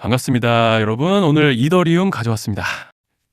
반갑습니다, 여러분. 오늘 이더리움 가져왔습니다.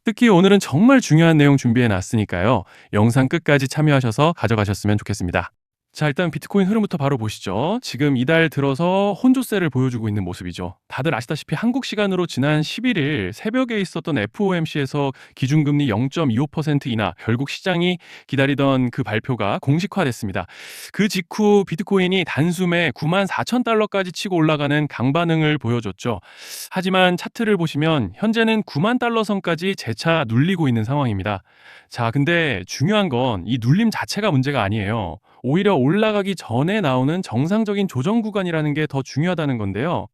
특히 오늘은 정말 중요한 내용 준비해 놨으니까요. 영상 끝까지 참여하셔서 가져가셨으면 좋겠습니다. 자, 일단 비트코인 흐름부터 바로 보시죠. 지금 이달 들어서 혼조세를 보여주고 있는 모습이죠. 다들 아시다시피 한국 시간으로 지난 11일 새벽에 있었던 FOMC에서 기준금리 0.25% 인하, 결국 시장이 기다리던 그 발표가 공식화됐습니다. 그 직후 비트코인이 단숨에 94,000달러까지 치고 올라가는 강반응을 보여줬죠. 하지만 차트를 보시면 현재는 9만 달러 선까지 재차 눌리고 있는 상황입니다. 자, 근데 중요한 건 이 눌림 자체가 문제가 아니에요. 오히려 올라가기 전에 나오는 정상적인 조정 구간이라는 게 더 중요하다는 건데요.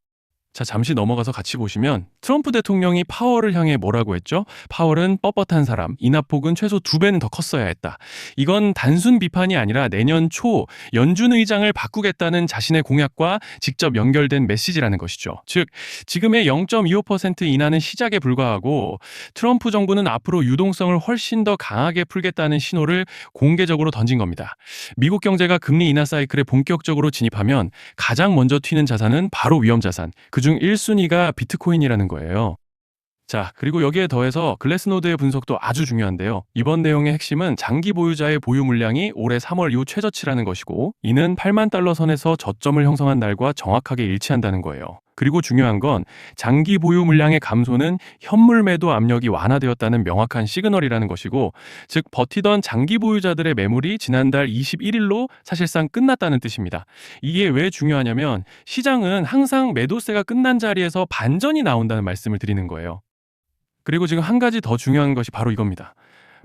자, 잠시 넘어가서 같이 보시면 트럼프 대통령이 파월을 향해 뭐라고 했죠? 파월은 뻣뻣한 사람, 인하폭은 최소 2배는 더 컸어야 했다. 이건 단순 비판이 아니라 내년 초 연준 의장을 바꾸겠다는 자신의 공약과 직접 연결된 메시지라는 것이죠. 즉, 지금의 0.25% 인하는 시작에 불과하고 트럼프 정부는 앞으로 유동성을 훨씬 더 강하게 풀겠다는 신호를 공개적으로 던진 겁니다. 미국 경제가 금리 인하 사이클에 본격적으로 진입하면 가장 먼저 튀는 자산은 바로 위험 자산. 그중 1순위가 비트코인이라는 거예요. 자, 그리고 여기에 더해서 글래스노드의 분석도 아주 중요한데요. 이번 내용의 핵심은 장기 보유자의 보유 물량이 올해 3월 이후 최저치라는 것이고, 이는 8만 달러 선에서 저점을 형성한 날과 정확하게 일치한다는 거예요. 그리고 중요한 건 장기 보유 물량의 감소는 현물 매도 압력이 완화되었다는 명확한 시그널이라는 것이고, 즉 버티던 장기 보유자들의 매물이 지난달 21일로 사실상 끝났다는 뜻입니다. 이게 왜 중요하냐면 시장은 항상 매도세가 끝난 자리에서 반전이 나온다는 말씀을 드리는 거예요. 그리고 지금 한 가지 더 중요한 것이 바로 이겁니다.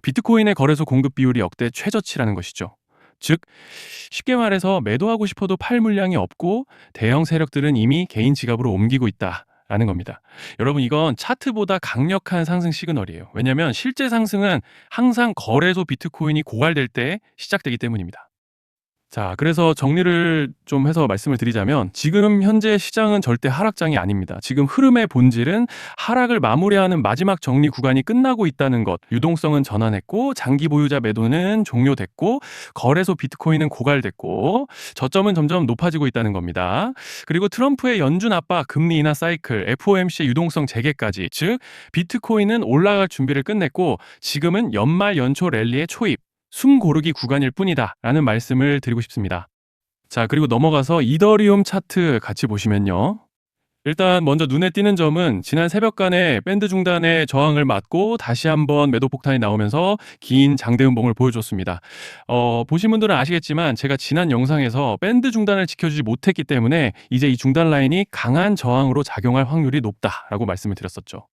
비트코인의 거래소 공급 비율이 역대 최저치라는 것이죠. 즉, 쉽게 말해서 매도하고 싶어도 팔 물량이 없고 대형 세력들은 이미 개인 지갑으로 옮기고 있다라는 겁니다. 여러분, 이건 차트보다 강력한 상승 시그널이에요. 왜냐하면 실제 상승은 항상 거래소 비트코인이 고갈될 때 시작되기 때문입니다. 자, 그래서 정리를 좀 해서 말씀을 드리자면 지금 현재 시장은 절대 하락장이 아닙니다. 지금 흐름의 본질은 하락을 마무리하는 마지막 정리 구간이 끝나고 있다는 것, 유동성은 전환했고 장기 보유자 매도는 종료됐고 거래소 비트코인은 고갈됐고 저점은 점점 높아지고 있다는 겁니다. 그리고 트럼프의 연준 압박, 금리 인하 사이클, FOMC의 유동성 재개까지, 즉 비트코인은 올라갈 준비를 끝냈고 지금은 연말 연초 랠리의 초입, 숨 고르기 구간일 뿐이다 라는 말씀을 드리고 싶습니다. 자, 그리고 넘어가서 이더리움 차트 같이 보시면요. 일단 먼저 눈에 띄는 점은 지난 새벽간에 밴드 중단의 저항을 맞고 다시 한번 매도 폭탄이 나오면서 긴 장대 음봉을 보여줬습니다. 보신 분들은 아시겠지만 제가 지난 영상에서 밴드 중단을 지켜주지 못했기 때문에 이제 이 중단 라인이 강한 저항으로 작용할 확률이 높다라고 말씀을 드렸었죠.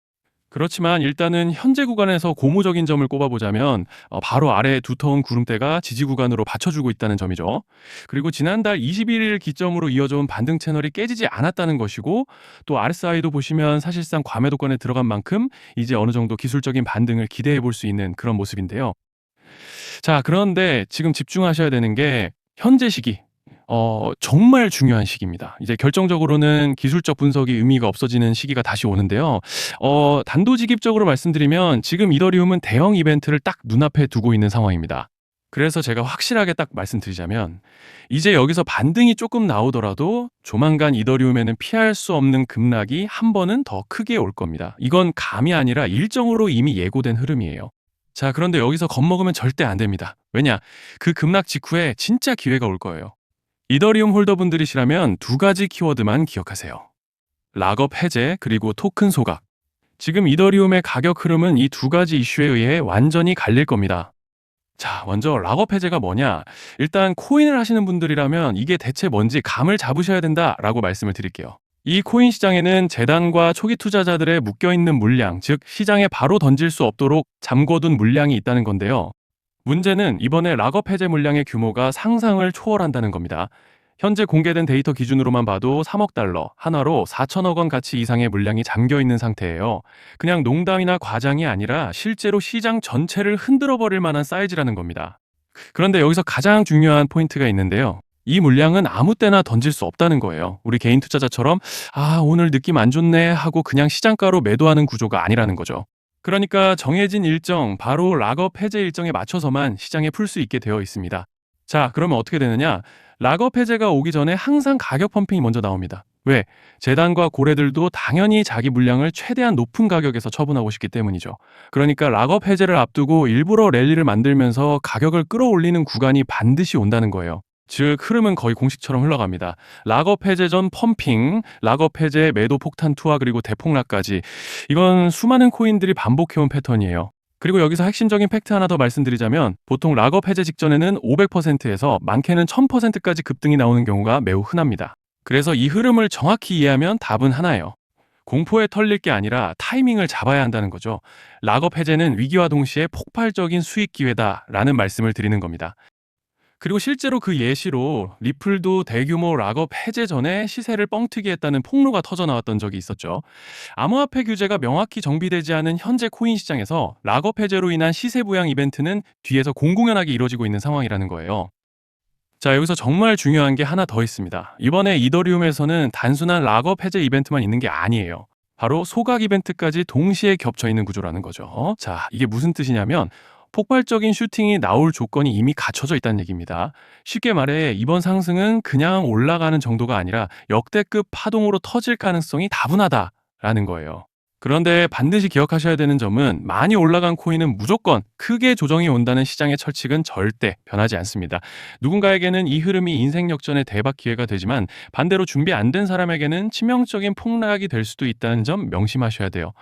그렇지만 일단은 현재 구간에서 고무적인 점을 꼽아보자면 바로 아래 두터운 구름대가 지지 구간으로 받쳐주고 있다는 점이죠. 그리고 지난달 21일 기점으로 이어져온 반등 채널이 깨지지 않았다는 것이고, 또 RSI도 보시면 사실상 과매도권에 들어간 만큼 이제 어느 정도 기술적인 반등을 기대해 볼 수 있는 그런 모습인데요. 자, 그런데 지금 집중하셔야 되는 게 현재 시기. 정말 중요한 시기입니다. 이제 결정적으로는 기술적 분석이 의미가 없어지는 시기가 다시 오는데요. 단도직입적으로 말씀드리면 지금 이더리움은 대형 이벤트를 딱 눈앞에 두고 있는 상황입니다. 그래서 제가 확실하게 딱 말씀드리자면 이제 여기서 반등이 조금 나오더라도 조만간 이더리움에는 피할 수 없는 급락이 한 번은 더 크게 올 겁니다. 이건 감이 아니라 일정으로 이미 예고된 흐름이에요. 자, 그런데 여기서 겁먹으면 절대 안 됩니다. 왜냐? 그 급락 직후에 진짜 기회가 올 거예요. 이더리움 홀더분들이시라면 두 가지 키워드만 기억하세요. 락업 해제 그리고 토큰 소각. 지금 이더리움의 가격 흐름은 이 두 가지 이슈에 의해 완전히 갈릴 겁니다. 자, 먼저 락업 해제가 뭐냐? 일단 코인을 하시는 분들이라면 이게 대체 뭔지 감을 잡으셔야 된다라고 말씀을 드릴게요. 이 코인 시장에는 재단과 초기 투자자들의 묶여있는 물량, 즉 시장에 바로 던질 수 없도록 잠궈둔 물량이 있다는 건데요. 문제는 이번에 락업 해제 물량의 규모가 상상을 초월한다는 겁니다. 현재 공개된 데이터 기준으로만 봐도 3억 달러, 한화로 4천억 원 가치 이상의 물량이 잠겨 있는 상태예요. 그냥 농담이나 과장이 아니라 실제로 시장 전체를 흔들어 버릴 만한 사이즈라는 겁니다. 그런데 여기서 가장 중요한 포인트가 있는데요. 이 물량은 아무 때나 던질 수 없다는 거예요. 우리 개인 투자자처럼 오늘 느낌 안 좋네 하고 그냥 시장가로 매도하는 구조가 아니라는 거죠. 그러니까 정해진 일정, 바로 락업 해제 일정에 맞춰서만 시장에 풀 수 있게 되어 있습니다. 자, 그러면 어떻게 되느냐? 락업 해제가 오기 전에 항상 가격 펌핑이 먼저 나옵니다. 왜? 재단과 고래들도 당연히 자기 물량을 최대한 높은 가격에서 처분하고 싶기 때문이죠. 그러니까 락업 해제를 앞두고 일부러 랠리를 만들면서 가격을 끌어올리는 구간이 반드시 온다는 거예요. 즉 흐름은 거의 공식처럼 흘러갑니다. 락업 해제 전 펌핑, 락업 해제 매도 폭탄 투하 그리고 대폭락까지 이건 수많은 코인들이 반복해온 패턴이에요. 그리고 여기서 핵심적인 팩트 하나 더 말씀드리자면 보통 락업 해제 직전에는 500%에서 많게는 1000%까지 급등이 나오는 경우가 매우 흔합니다. 그래서 이 흐름을 정확히 이해하면 답은 하나예요. 공포에 털릴 게 아니라 타이밍을 잡아야 한다는 거죠. 락업 해제는 위기와 동시에 폭발적인 수익 기회다라는 말씀을 드리는 겁니다. 그리고 실제로 그 예시로 리플도 대규모 락업 해제 전에 시세를 뻥튀기 했다는 폭로가 터져 나왔던 적이 있었죠. 암호화폐 규제가 명확히 정비되지 않은 현재 코인 시장에서 락업 해제로 인한 시세 부양 이벤트는 뒤에서 공공연하게 이루어지고 있는 상황이라는 거예요. 자, 여기서 정말 중요한 게 하나 더 있습니다. 이번에 이더리움에서는 단순한 락업 해제 이벤트만 있는 게 아니에요. 바로 소각 이벤트까지 동시에 겹쳐 있는 구조라는 거죠. 자, 이게 무슨 뜻이냐면 폭발적인 슈팅이 나올 조건이 이미 갖춰져 있다는 얘기입니다. 쉽게 말해 이번 상승은 그냥 올라가는 정도가 아니라 역대급 파동으로 터질 가능성이 다분하다라는 거예요. 그런데 반드시 기억하셔야 되는 점은 많이 올라간 코인은 무조건 크게 조정이 온다는 시장의 철칙은 절대 변하지 않습니다. 누군가에게는 이 흐름이 인생 역전의 대박 기회가 되지만 반대로 준비 안 된 사람에게는 치명적인 폭락이 될 수도 있다는 점 명심하셔야 돼요.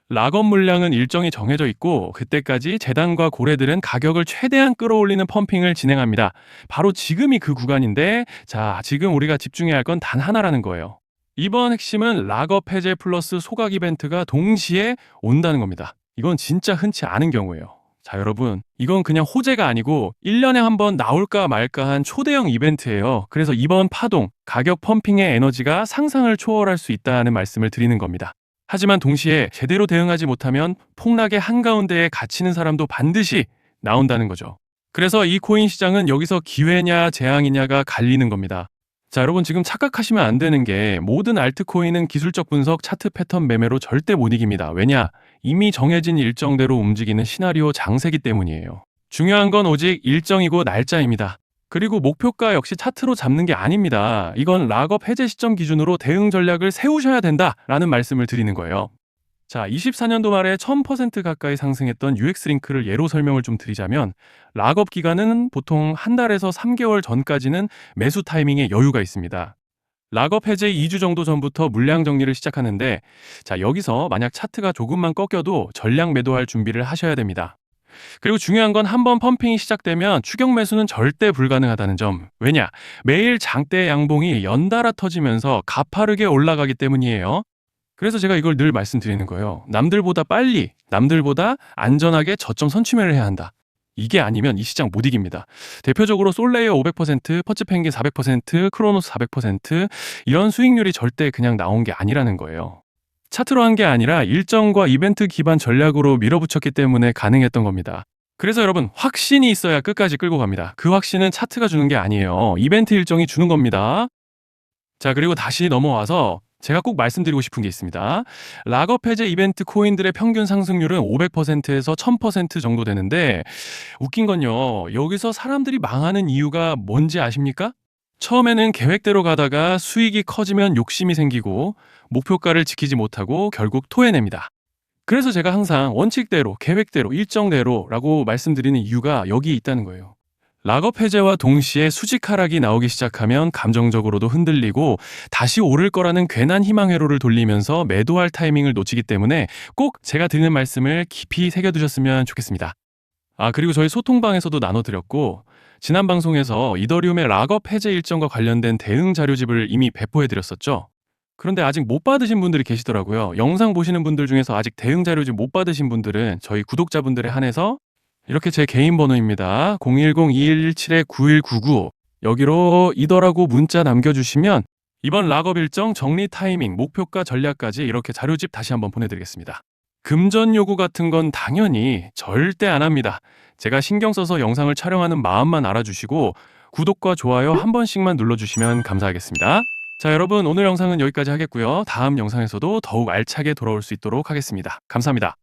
락업 물량은 일정이 정해져 있고 그때까지 재단과 고래들은 가격을 최대한 끌어올리는 펌핑을 진행합니다. 바로 지금이 그 구간인데 자, 지금 우리가 집중해야 할 건 단 하나라는 거예요. 이번 핵심은 락업 해제 플러스 소각 이벤트가 동시에 온다는 겁니다. 이건 진짜 흔치 않은 경우예요. 자, 여러분, 이건 그냥 호재가 아니고 1년에 한 번 나올까 말까 한 초대형 이벤트예요. 그래서 이번 파동, 가격 펌핑의 에너지가 상상을 초월할 수 있다는 말씀을 드리는 겁니다. 하지만 동시에 제대로 대응하지 못하면 폭락의 한가운데에 갇히는 사람도 반드시 나온다는 거죠. 그래서 이 코인 시장은 여기서 기회냐 재앙이냐가 갈리는 겁니다. 자, 여러분 지금 착각하시면 안 되는 게 모든 알트코인은 기술적 분석, 차트 패턴 매매로 절대 못 이깁니다. 왜냐? 이미 정해진 일정대로 움직이는 시나리오 장세기 때문이에요. 중요한 건 오직 일정이고 날짜입니다. 그리고 목표가 역시 차트로 잡는 게 아닙니다. 이건 락업 해제 시점 기준으로 대응 전략을 세우셔야 된다라는 말씀을 드리는 거예요. 자, 24년도 말에 1000% 가까이 상승했던 UX링크를 예로 설명을 좀 드리자면 락업 기간은 보통 한 달에서 3개월 전까지는 매수 타이밍에 여유가 있습니다. 락업 해제 2주 정도 전부터 물량 정리를 시작하는데 자, 여기서 만약 차트가 조금만 꺾여도 전량 매도할 준비를 하셔야 됩니다. 그리고 중요한 건 한 번 펌핑이 시작되면 추격 매수는 절대 불가능하다는 점. 왜냐? 매일 장대 양봉이 연달아 터지면서 가파르게 올라가기 때문이에요. 그래서 제가 이걸 늘 말씀드리는 거예요. 남들보다 빨리, 남들보다 안전하게 저점 선취매를 해야 한다. 이게 아니면 이 시장 못 이깁니다. 대표적으로 솔레이어 500%, 퍼츠펭귄 400%, 크로노스 400% 이런 수익률이 절대 그냥 나온 게 아니라는 거예요. 차트로 한 게 아니라 일정과 이벤트 기반 전략으로 밀어붙였기 때문에 가능했던 겁니다. 그래서 여러분 확신이 있어야 끝까지 끌고 갑니다. 그 확신은 차트가 주는 게 아니에요. 이벤트 일정이 주는 겁니다. 자, 그리고 다시 넘어와서 제가 꼭 말씀드리고 싶은 게 있습니다. 락업 해제 이벤트 코인들의 평균 상승률은 500%에서 1000% 정도 되는데 웃긴 건요. 여기서 사람들이 망하는 이유가 뭔지 아십니까? 처음에는 계획대로 가다가 수익이 커지면 욕심이 생기고 목표가를 지키지 못하고 결국 토해냅니다. 그래서 제가 항상 원칙대로, 계획대로, 일정대로라고 말씀드리는 이유가 여기 있다는 거예요. 락업 해제와 동시에 수직 하락이 나오기 시작하면 감정적으로도 흔들리고 다시 오를 거라는 괜한 희망 회로를 돌리면서 매도할 타이밍을 놓치기 때문에 꼭 제가 드리는 말씀을 깊이 새겨두셨으면 좋겠습니다. 아, 그리고 저희 소통방에서도 나눠드렸고 지난 방송에서 이더리움의 락업 해제 일정과 관련된 대응 자료집을 이미 배포해드렸었죠. 그런데 아직 못 받으신 분들이 계시더라고요. 영상 보시는 분들 중에서 아직 대응 자료집 못 받으신 분들은 저희 구독자분들에 한해서 이렇게 제 개인 번호입니다. 010-2117-9199 여기로 이더라고 문자 남겨주시면 이번 락업 일정 정리 타이밍, 목표가 전략까지 이렇게 자료집 다시 한번 보내드리겠습니다. 금전 요구 같은 건 당연히 절대 안 합니다. 제가 신경 써서 영상을 촬영하는 마음만 알아주시고 구독과 좋아요 한 번씩만 눌러주시면 감사하겠습니다. 자, 여러분 오늘 영상은 여기까지 하겠고요. 다음 영상에서도 더욱 알차게 돌아올 수 있도록 하겠습니다. 감사합니다.